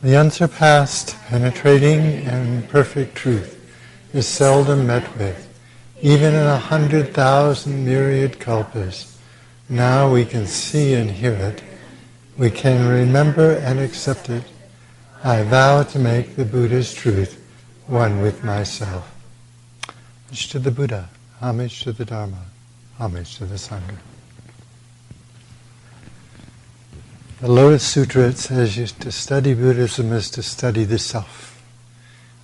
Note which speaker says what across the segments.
Speaker 1: The unsurpassed, penetrating, and perfect truth is seldom met with, even in 100,000 myriad kalpas. Now we can see and hear it. We can remember and accept it. I vow to make the Buddha's truth one with myself. Homage to the Buddha, homage to the Dharma, homage to the Sangha. The Lotus Sutra, it says to study Buddhism is to study the self.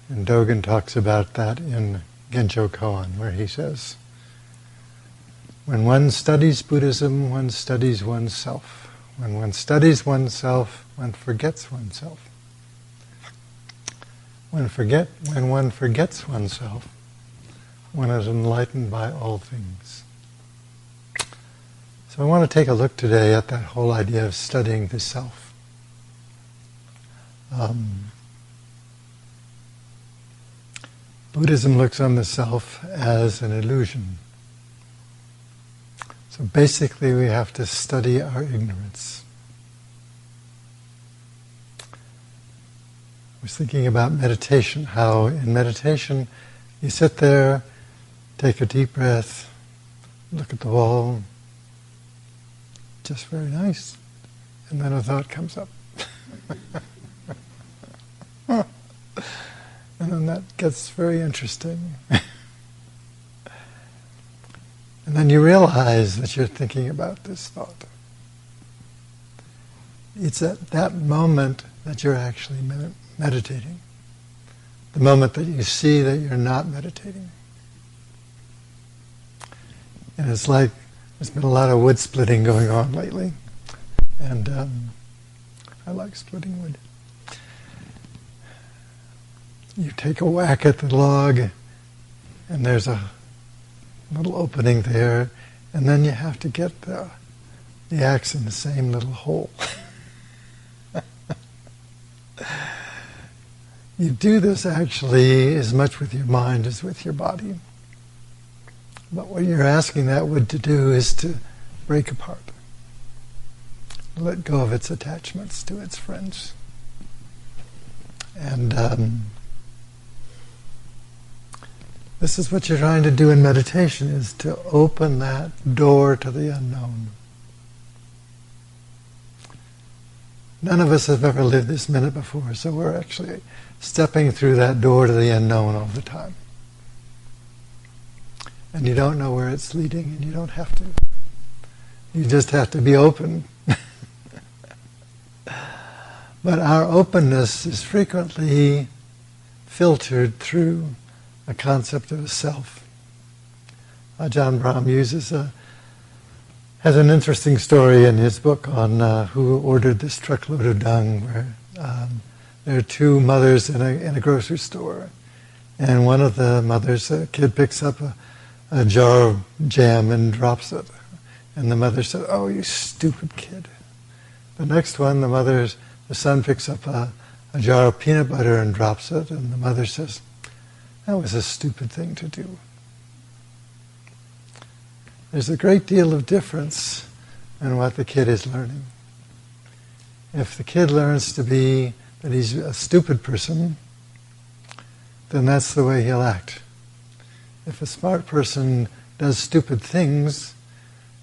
Speaker 1: And Dogen talks about that in Genjo-koan, where he says, when one studies Buddhism, one studies oneself. When one studies oneself, one forgets oneself. When one forgets oneself, one is enlightened by all things. So I want to take a look today at that whole idea of studying the self. Buddhism looks on the self as an illusion. So basically we have to study our ignorance. I was thinking about meditation, how in meditation you sit there, take a deep breath, look at the wall, just very nice, and then a thought comes up. And then that gets very interesting. And then you realize that you're thinking about this thought. It's at that moment that you're actually meditating. The moment that you see that you're not meditating. And it's like there's been a lot of wood splitting going on lately. And I like splitting wood. You take a whack at the log, and there's a little opening there, and then you have to get the axe in the same little hole. You do this actually as much with your mind as with your body. But what you're asking that wood to do is to break apart. Let go of its attachments to its friends. And this is what you're trying to do in meditation, is to open that door to the unknown. None of us have ever lived this minute before, so we're actually stepping through that door to the unknown all the time. And you don't know where it's leading, and you don't have to. You just have to be open. But our openness is frequently filtered through a concept of a self. Ajahn Brahm has an interesting story in his book on who ordered this truckload of dung, where there are two mothers in a grocery store. And one of the mothers, a kid picks up a jar of jam and drops it. And the mother said, "Oh, you stupid kid." The next one, the son picks up a jar of peanut butter and drops it. And the mother says, "That was a stupid thing to do." There's a great deal of difference in what the kid is learning. If the kid learns that he's a stupid person, then that's the way he'll act. If a smart person does stupid things,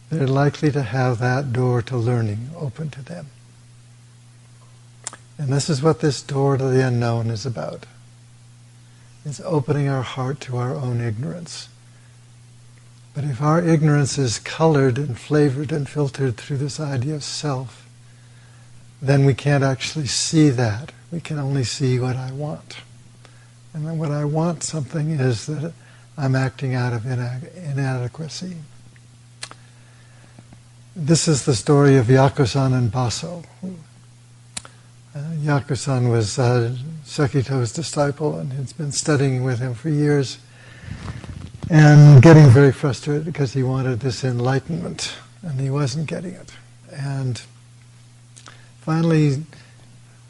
Speaker 1: they're likely to have that door to learning open to them. And this is what this door to the unknown is about. It's opening our heart to our own ignorance. But if our ignorance is colored and flavored and filtered through this idea of self, then we can't actually see that. We can only see what I want. And then what I want something is that I'm acting out of inadequacy. This is the story of Yakusan and Baso. Yakusan was Sekito's disciple and had been studying with him for years and getting very frustrated because he wanted this enlightenment and he wasn't getting it. And finally,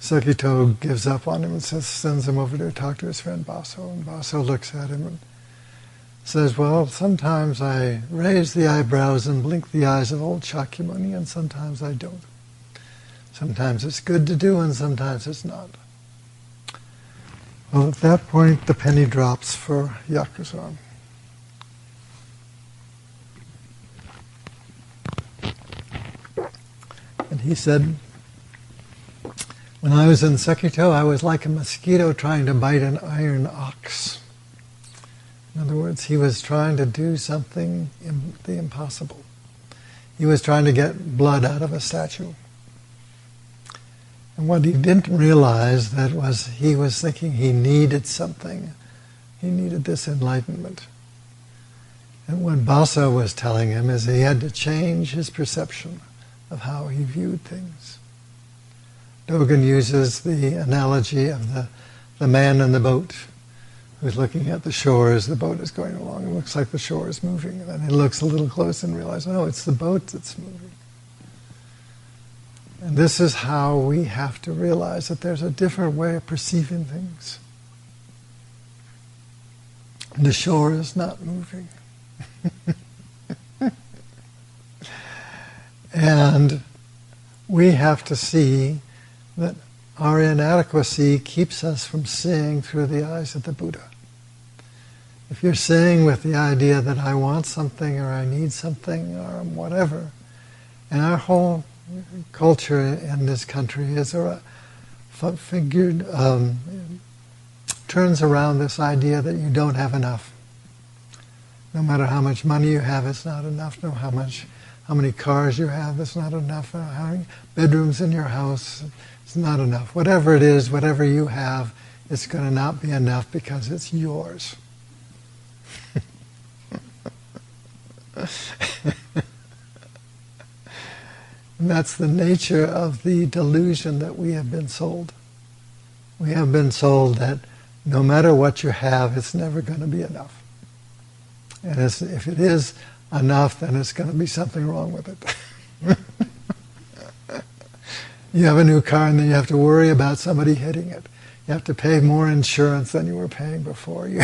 Speaker 1: Sekito gives up on him and sends him over to talk to his friend Baso. And Baso looks at him and says, "Well, sometimes I raise the eyebrows and blink the eyes of old Shakyamuni, and sometimes I don't. Sometimes it's good to do, and sometimes it's not." Well, at that point, the penny drops for Yakuza. And he said, when I was in Sekito, I was like a mosquito trying to bite an iron ox. In other words, he was trying to do something the impossible. He was trying to get blood out of a statue. And what he didn't realize that was he was thinking he needed something. He needed this enlightenment. And what Basa was telling him is he had to change his perception of how he viewed things. Dogen uses the analogy of the man in the boat who's looking at the shore as the boat is going along. It looks like the shore is moving. And then he looks a little close and realizes, oh, it's the boat that's moving. And this is how we have to realize that there's a different way of perceiving things. The shore is not moving. And we have to see that our inadequacy keeps us from seeing through the eyes of the Buddha. If you're seeing with the idea that I want something or I need something or whatever, and our whole culture in this country is turns around this idea that you don't have enough. No matter how much money you have, it's not enough. No matter how many cars you have, it's not enough. How many bedrooms in your house, it's not enough. Whatever it is, whatever you have, it's going to not be enough because it's yours. And that's the nature of the delusion that we have been sold. We have been sold that no matter what you have, it's never going to be enough. And if it is enough, then it's going to be something wrong with it. You have a new car and then you have to worry about somebody hitting it. You have to pay more insurance than you were paying before. You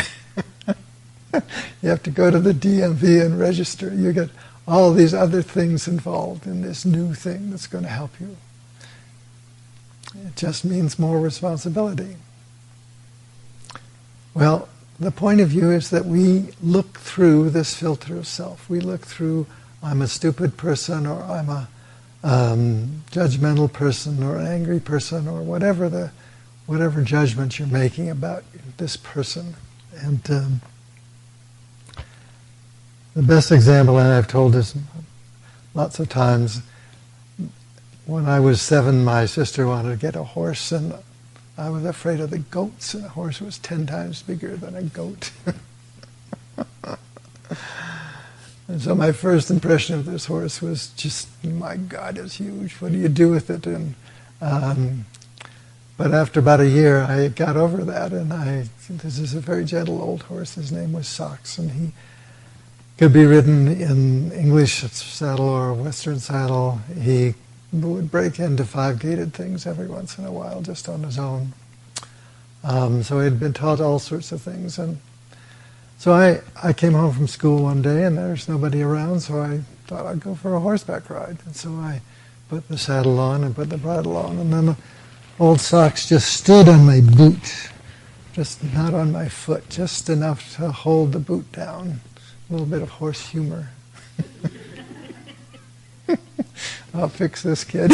Speaker 1: have to go to the DMV and register. You get all these other things involved in this new thing that's going to help you. It just means more responsibility. Well, the point of view is that we look through this filter of self. We look through, I'm a stupid person, or I'm a judgmental person, or an angry person, or whatever judgment you're making about this person. And the best example, and I've told this lots of times, when I was 7, my sister wanted to get a horse, and I was afraid of the goats, and a horse was 10 times bigger than a goat. And so my first impression of this horse was just, my God, it's huge. What do you do with it? And but after about a year, I got over that, and this is a very gentle old horse. His name was Socks, and he could be ridden in English saddle or Western saddle. He would break into 5-gated things every once in a while, just on his own. So he had been taught all sorts of things. And so I came home from school one day, and there's nobody around, so I thought I'd go for a horseback ride. And so I put the saddle on and put the bridle on, and then the old Socks just stood on my boot, just not on my foot, just enough to hold the boot down. A little bit of horse humor. I'll fix this kid.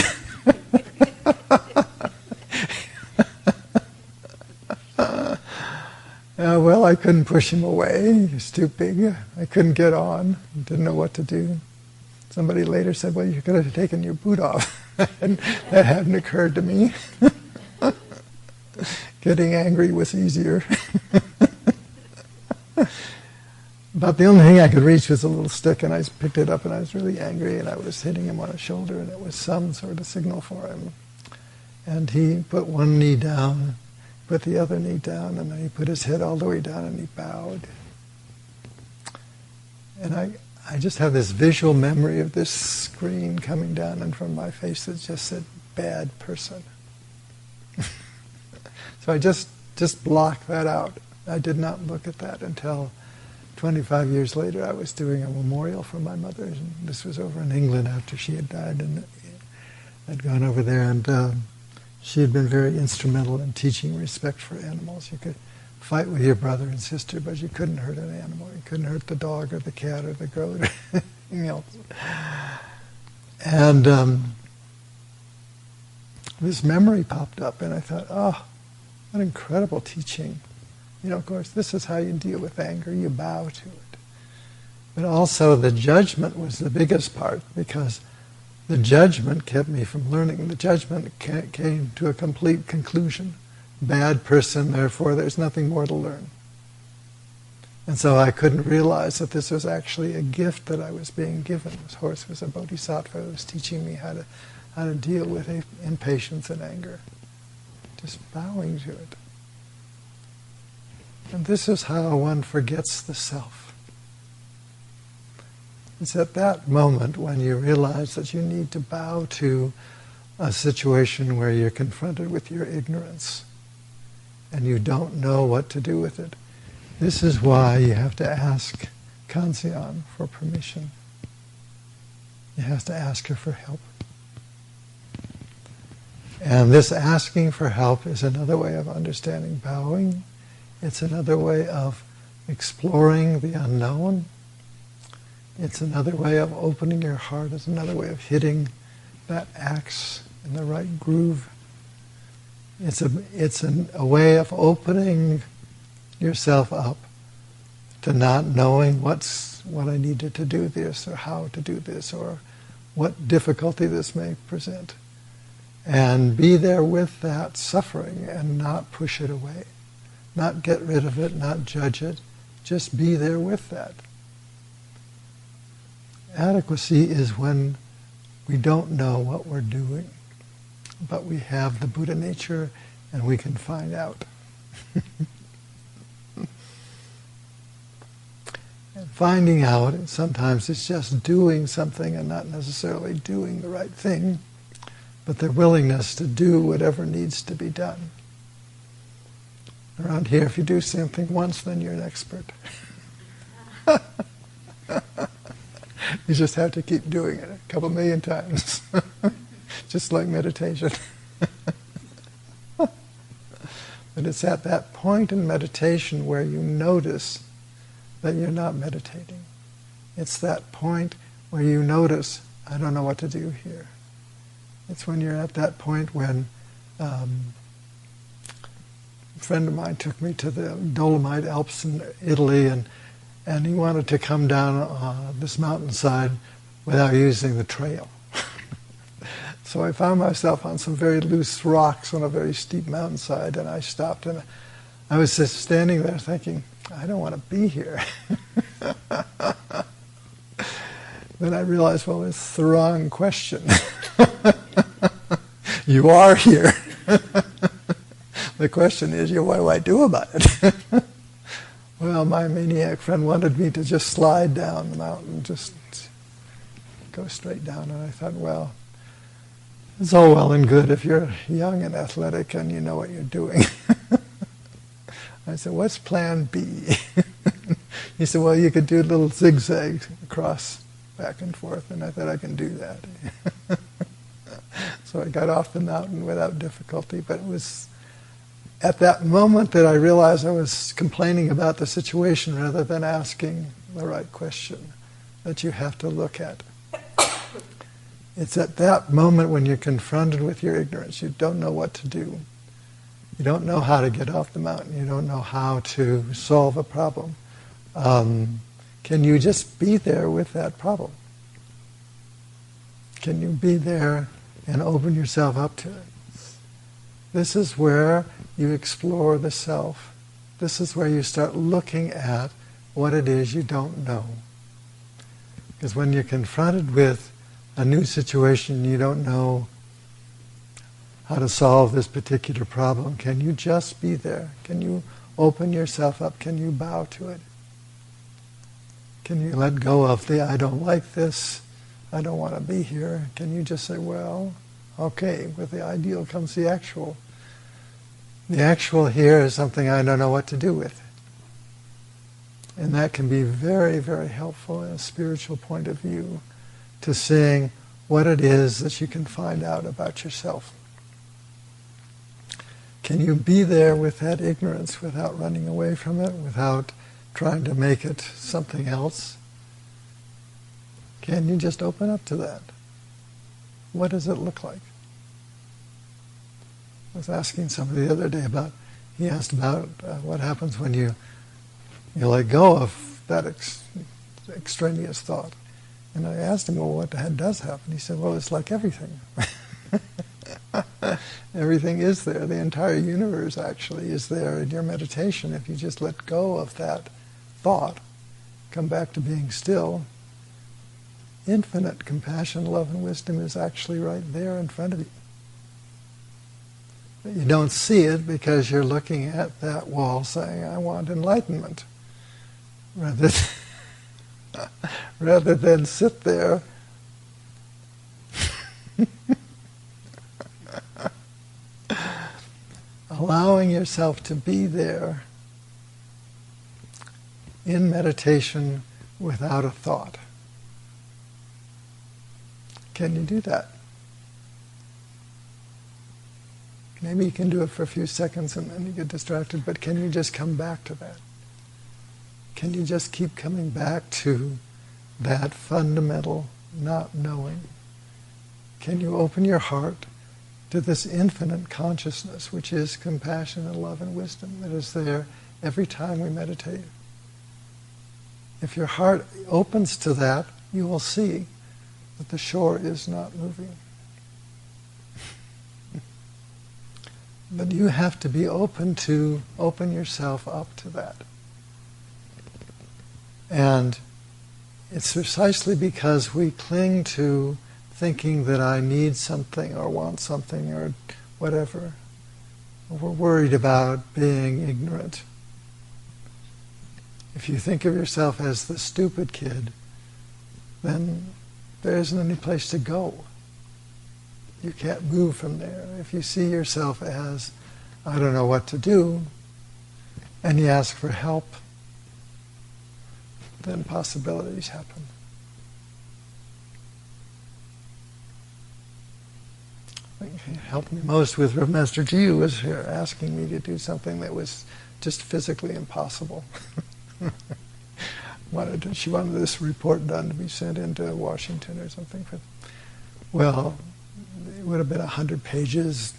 Speaker 1: Well, I couldn't push him away. He was too big. I couldn't get on. Didn't know what to do. Somebody later said, well, you could have taken your boot off. And that hadn't occurred to me. Getting angry was easier. But the only thing I could reach was a little stick, and I picked it up, and I was really angry, and I was hitting him on his shoulder, and it was some sort of signal for him. And he put one knee down, put the other knee down, and then he put his head all the way down, and he bowed. And I just have this visual memory of this screen coming down in front of my face that just said, bad person. So I just blocked that out. I did not look at that until 25 years later. I was doing a memorial for my mother. And this was over in England after she had died, and I'd gone over there, and she had been very instrumental in teaching respect for animals. You could fight with your brother and sister, but you couldn't hurt an animal. You couldn't hurt the dog or the cat or the goat or anything else. And this memory popped up, and I thought, oh, what incredible teaching. Of course, this is how you deal with anger. You bow to it. But also the judgment was the biggest part, because the judgment kept me from learning. The judgment came to a complete conclusion. Bad person, therefore there's nothing more to learn. And so I couldn't realize that this was actually a gift that I was being given. This horse was a bodhisattva who was teaching me how to deal with impatience and anger. Just bowing to it. And this is how one forgets the self. It's at that moment when you realize that you need to bow to a situation where you're confronted with your ignorance and you don't know what to do with it. This is why you have to ask Kanzeon for permission. You have to ask her for help. And this asking for help is another way of understanding bowing. It's another way of exploring the unknown. It's another way of opening your heart. It's another way of hitting that axe in the right groove. It's a way of opening yourself up to not knowing what I needed to do this, or how to do this, or what difficulty this may present. And be there with that suffering and not push it away. Not get rid of it, not judge it. Just be there with that. Adequacy is when we don't know what we're doing, but we have the Buddha nature and we can find out. And finding out, and sometimes it's just doing something and not necessarily doing the right thing, but the willingness to do whatever needs to be done. Around here, if you do something once, then you're an expert. You just have to keep doing it a couple million times. Just like meditation. But it's at that point in meditation where you notice that you're not meditating. It's that point where you notice, I don't know what to do here. It's when you're at that point when a friend of mine took me to the Dolomite Alps in Italy, and he wanted to come down this mountainside without using the trail. So I found myself on some very loose rocks on a very steep mountainside, and I stopped, and I was just standing there thinking, I don't want to be here. Then I realized, well, it's the wrong question. You are here. The question is, what do I do about it? Well, my maniac friend wanted me to just slide down the mountain, just go straight down. And I thought, well, it's all well and good if you're young and athletic and you know what you're doing. I said, what's plan B? He said, well, you could do a little zigzag across, back and forth. And I thought, I can do that. So I got off the mountain without difficulty, but it was at that moment that I realized I was complaining about the situation rather than asking the right question that you have to look at. It's at that moment when you're confronted with your ignorance. You don't know what to do. You don't know how to get off the mountain. You don't know how to solve a problem. Can you just be there with that problem? Can you be there and open yourself up to it? This is where you explore the self. This is where you start looking at what it is you don't know. Because when you're confronted with a new situation, you don't know how to solve this particular problem. Can you just be there? Can you open yourself up? Can you bow to it? Can you let go of the I don't like this, I don't want to be here? Can you just say, well, okay, with the ideal comes the actual. The actual here is something I don't know what to do with. And that can be very, very helpful in a spiritual point of view to seeing what it is that you can find out about yourself. Can you be there with that ignorance without running away from it, without trying to make it something else? Can you just open up to that? What does it look like? I was asking somebody the other day he asked about what happens when you let go of that extraneous thought. And I asked him, well, what does happen? He said, well, it's like everything. Everything is there. The entire universe actually is there in your meditation. If you just let go of that thought, come back to being still, infinite compassion, love, and wisdom is actually right there in front of you. But you don't see it because you're looking at that wall saying, I want enlightenment. Rather than sit there allowing yourself to be there in meditation without a thought. Can you do that? Maybe you can do it for a few seconds and then you get distracted, but can you just come back to that? Can you just keep coming back to that fundamental not knowing? Can you open your heart to this infinite consciousness, which is compassion and love and wisdom, that is there every time we meditate? If your heart opens to that, you will see that the shore is not moving. But you have to be open yourself up to that. And it's precisely because we cling to thinking that I need something or want something or whatever. We're worried about being ignorant. If you think of yourself as the stupid kid, then there isn't any place to go. You can't move from there. If you see yourself as, I don't know what to do, and you ask for help, then possibilities happen. What helped me most with Remastered to you was her asking me to do something that was just physically impossible. She wanted this report done to be sent into Washington or something. Well, it would have been 100 pages.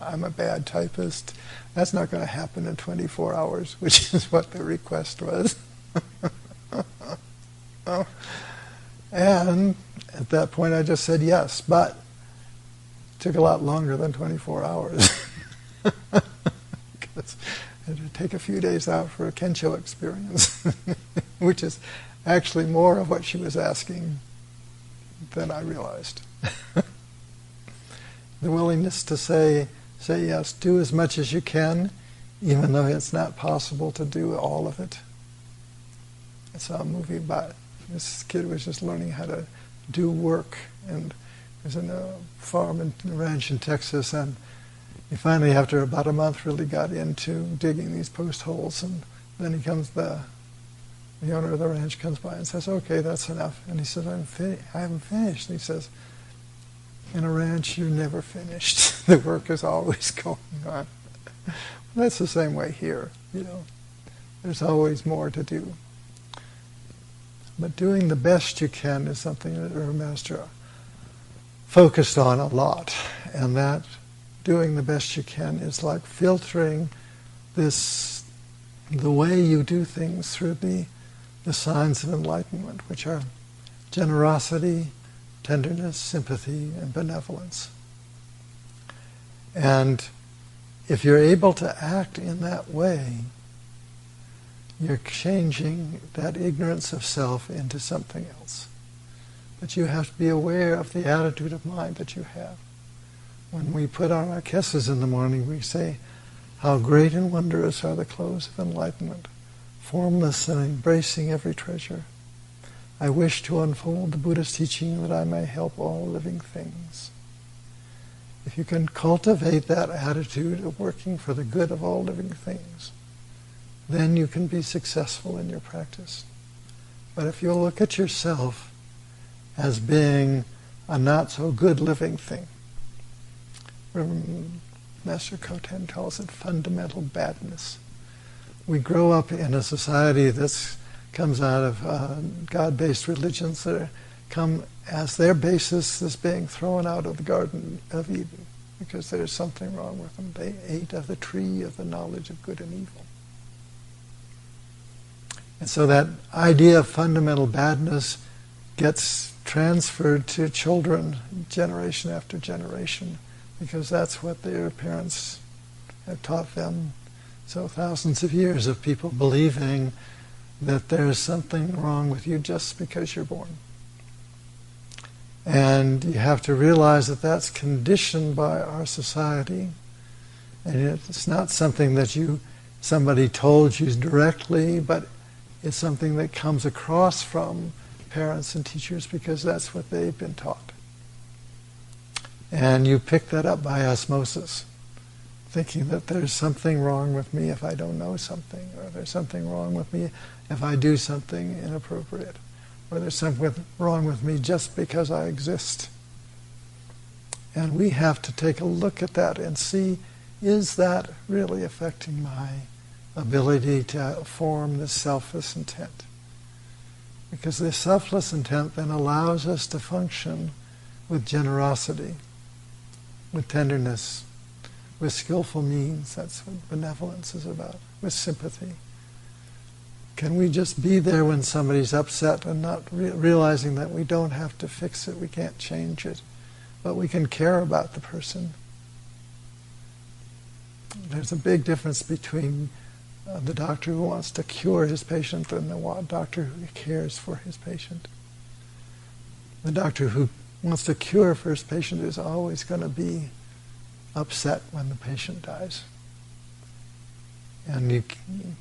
Speaker 1: I'm a bad typist. That's not going to happen in 24 hours, which is what the request was. And at that point I just said yes, but it took a lot longer than 24 hours. Because I had to take a few days out for a Kensho experience, which is actually more of what she was asking than I realized. The willingness to say yes, do as much as you can, even though it's not possible to do all of it. I saw a movie about this kid was just learning how to do work, and he was in a farm and a ranch in Texas, and he finally, after about a month, really got into digging these post holes, and then the owner of the ranch comes by and says, okay, that's enough. And he said, I haven't finished. And he says, in a ranch, you're never finished. The work is always going on. Well, that's the same way here, There's always more to do. But doing the best you can is something that our master focused on a lot. And that doing the best you can is like filtering the way you do things through the signs of enlightenment, which are generosity, tenderness, sympathy, and benevolence. And if you're able to act in that way, you're changing that ignorance of self into something else. But you have to be aware of the attitude of mind that you have. When we put on our kesses in the morning, we say, how great and wondrous are the clothes of enlightenment, formless and embracing every treasure. I wish to unfold the Buddha's teaching that I may help all living things. If you can cultivate that attitude of working for the good of all living things, then you can be successful in your practice. But if you look at yourself as being a not so good living thing, Master Koten calls it fundamental badness. We grow up in a society that comes out of God-based religions that come as their basis as being thrown out of the Garden of Eden because there's something wrong with them. They ate of the tree of the knowledge of good and evil. And so that idea of fundamental badness gets transferred to children generation after generation because that's what their parents have taught them. So thousands of years of people believing that there's something wrong with you just because you're born. And you have to realize that that's conditioned by our society. And it's not something that somebody told you directly, but it's something that comes across from parents and teachers because that's what they've been taught. And you pick that up by osmosis, thinking that there's something wrong with me if I don't know something, or there's something wrong with me if I do something inappropriate, or there's something wrong with me just because I exist. And we have to take a look at that and see, is that really affecting my ability to form this selfless intent? Because this selfless intent then allows us to function with generosity, with tenderness, with skillful means. That's what benevolence is about, with sympathy. Can we just be there when somebody's upset and not realizing that we don't have to fix it, we can't change it, but we can care about the person? There's a big difference between the doctor who wants to cure his patient and the doctor who cares for his patient. The doctor who wants to cure for his patient is always going to be upset when the patient dies. And you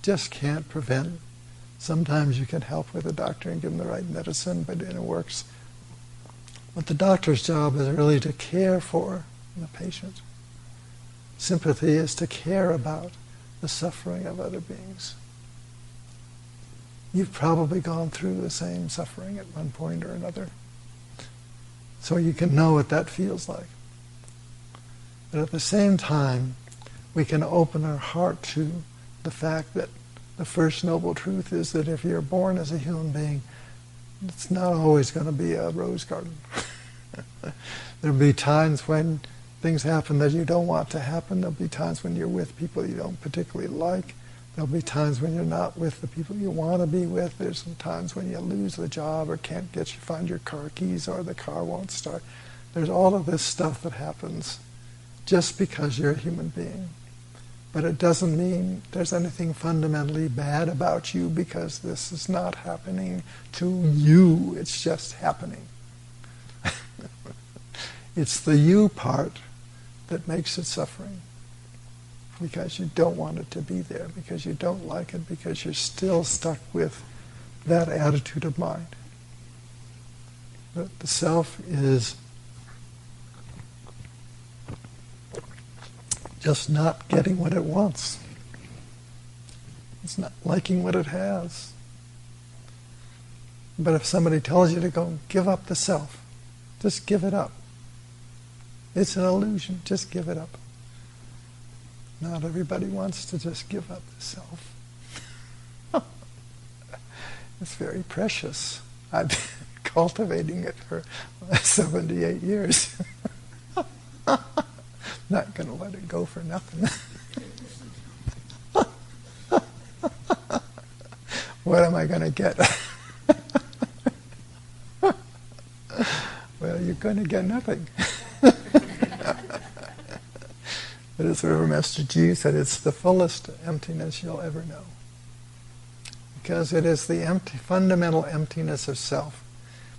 Speaker 1: just can't prevent. Sometimes you can help with the doctor and give him the right medicine, but it works. But the doctor's job is really to care for the patient. Sympathy is to care about the suffering of other beings. You've probably gone through the same suffering at one point or another. So you can know what that feels like. But at the same time, we can open our heart to the fact that the first noble truth is that if you're born as a human being, it's not always going to be a rose garden. There'll be times when things happen that you don't want to happen. There'll be times when you're with people you don't particularly like. There'll be times when you're not with the people you want to be with. There's some times when you lose the job or can't find your car keys or the car won't start. There's all of this stuff that happens just because you're a human being. But it doesn't mean there's anything fundamentally bad about you because this is not happening to you. It's just happening. It's the you part that makes it suffering. Because you don't want it to be there, because you don't like it, because you're still stuck with that attitude of mind. But the self is just not getting what it wants. It's not liking what it has. But if somebody tells you to go give up the self, just give it up. It's an illusion, just give it up. Not everybody wants to just give up the self. It's very precious. I've been cultivating it for 78 years. Not going to let it go for nothing. What am I going to get? Well, you're going to get nothing. But as River Master Ji said, it's the fullest emptiness you'll ever know. Because it is the fundamental emptiness of self.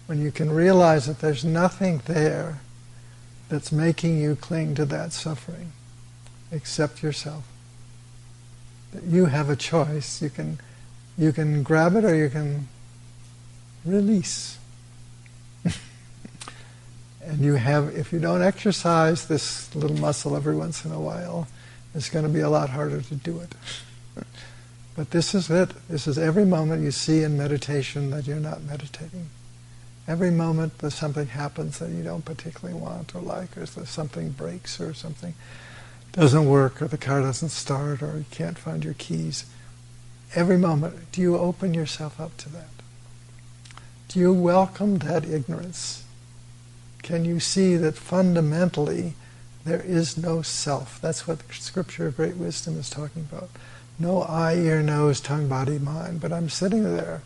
Speaker 1: When you can realize that there's nothing there that's making you cling to that suffering except yourself. That you have a choice. You can grab it or you can release. And you have, if you don't exercise this little muscle every once in a while, it's going to be a lot harder to do it. But this is it. This is every moment you see in meditation that you're not meditating. Every moment that something happens that you don't particularly want or like, or that something breaks or something, doesn't work, or the car doesn't start, or you can't find your keys. Every moment, do you open yourself up to that? Do you welcome that ignorance? Can you see that fundamentally there is no self? That's what the Scripture of Great Wisdom is talking about. No eye, ear, nose, tongue, body, mind. But I'm sitting there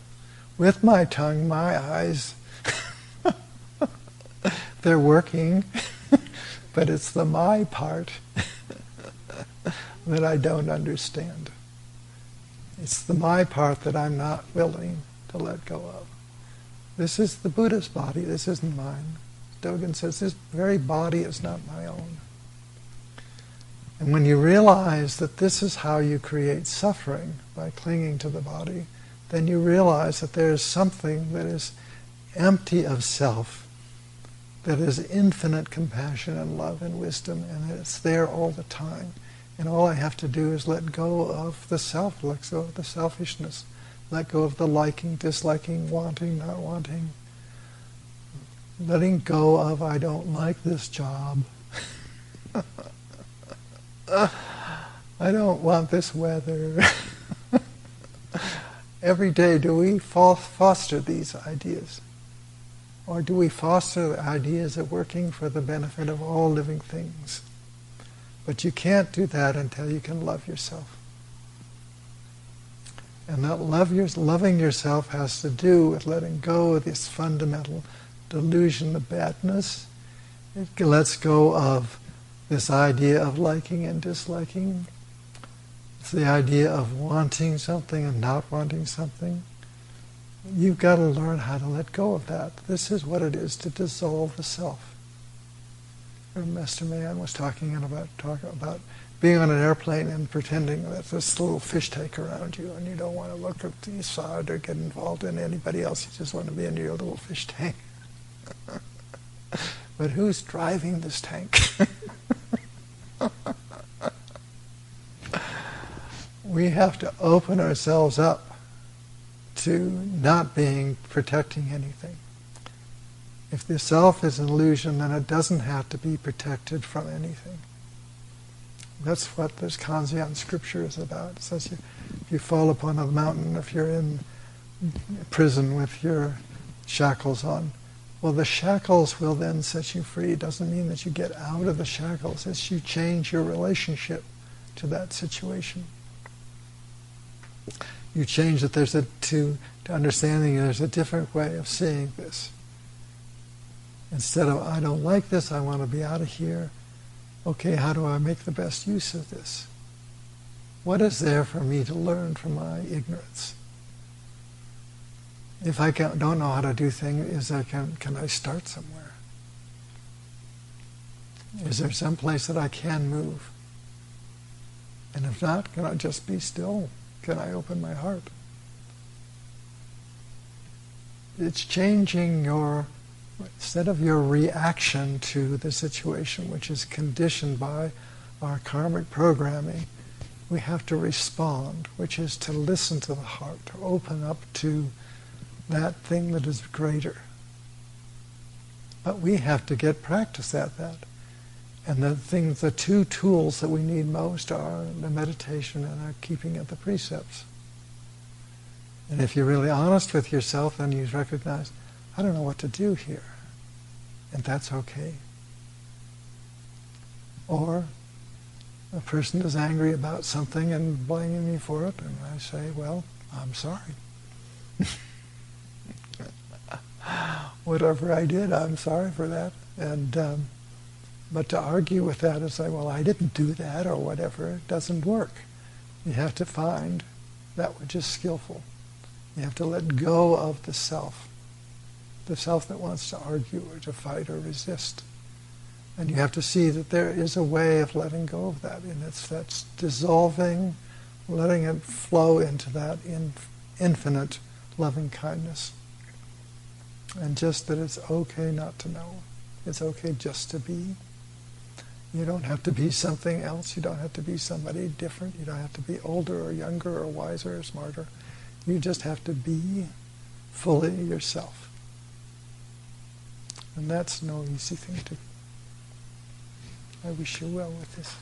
Speaker 1: with my tongue, my eyes. They're working, but it's the my part that I don't understand. It's the my part that I'm not willing to let go of. This is the Buddha's body. This isn't mine. Dogen says this very body is not my own. And when you realize that this is how you create suffering, by clinging to the body, then you realize that there is something that is empty of self, that is infinite compassion and love and wisdom, and that it's there all the time. And all I have to do is let go of the self, let go of the selfishness, let go of the liking, disliking, wanting, not wanting, letting go of I don't like this job. I don't want this weather. Every day, do we foster these ideas? Or do we foster the ideas of working for the benefit of all living things? But you can't do that until you can love yourself. And that loving yourself has to do with letting go of this fundamental delusion of badness. It lets go of this idea of liking and disliking. It's the idea of wanting something and not wanting something. You've got to learn how to let go of that. This is what it is to dissolve the self. Master Man was talking about being on an airplane and pretending that this little fish tank around you, and you don't want to look at the side or get involved in anybody else. You just want to be in your little fish tank. But who's driving this tank? We have to open ourselves up to not protecting anything. If the self is an illusion, then it doesn't have to be protected from anything. That's what this Kanzeon scripture is about. It says if you fall upon a mountain, if you're in prison with your shackles on, well, the shackles will then set you free. It doesn't mean that you get out of the shackles. It's you change your relationship to that situation. You change that to understanding there's a different way of seeing this. Instead of, I don't like this, I want to be out of here. Okay, how do I make the best use of this? What is there for me to learn from my ignorance? If I don't know how to do things, can I start somewhere? Is there some place that I can move? And if not, can I just be still? Can I open my heart? It's changing instead of your reaction to the situation, which is conditioned by our karmic programming, we have to respond, which is to listen to the heart, to open up to that thing that is greater. But we have to get practice at that. And the two tools that we need most are the meditation and our keeping of the precepts. And if you're really honest with yourself, then you recognize, I don't know what to do here. And that's okay. Or a person is angry about something and blaming me for it, and I say, well, I'm sorry. Whatever I did, I'm sorry for that. And but to argue with that and say, well, I didn't do that or whatever, it doesn't work. You have to find that which is skillful. You have to let go of the self that wants to argue or to fight or resist. And you have to see that there is a way of letting go of that, and that's dissolving, letting it flow into that infinite loving kindness. And just that it's okay not to know. It's okay just to be. You don't have to be something else. You don't have to be somebody different. You don't have to be older or younger or wiser or smarter. You just have to be fully yourself. And that's no easy thing to do. I wish you well with this.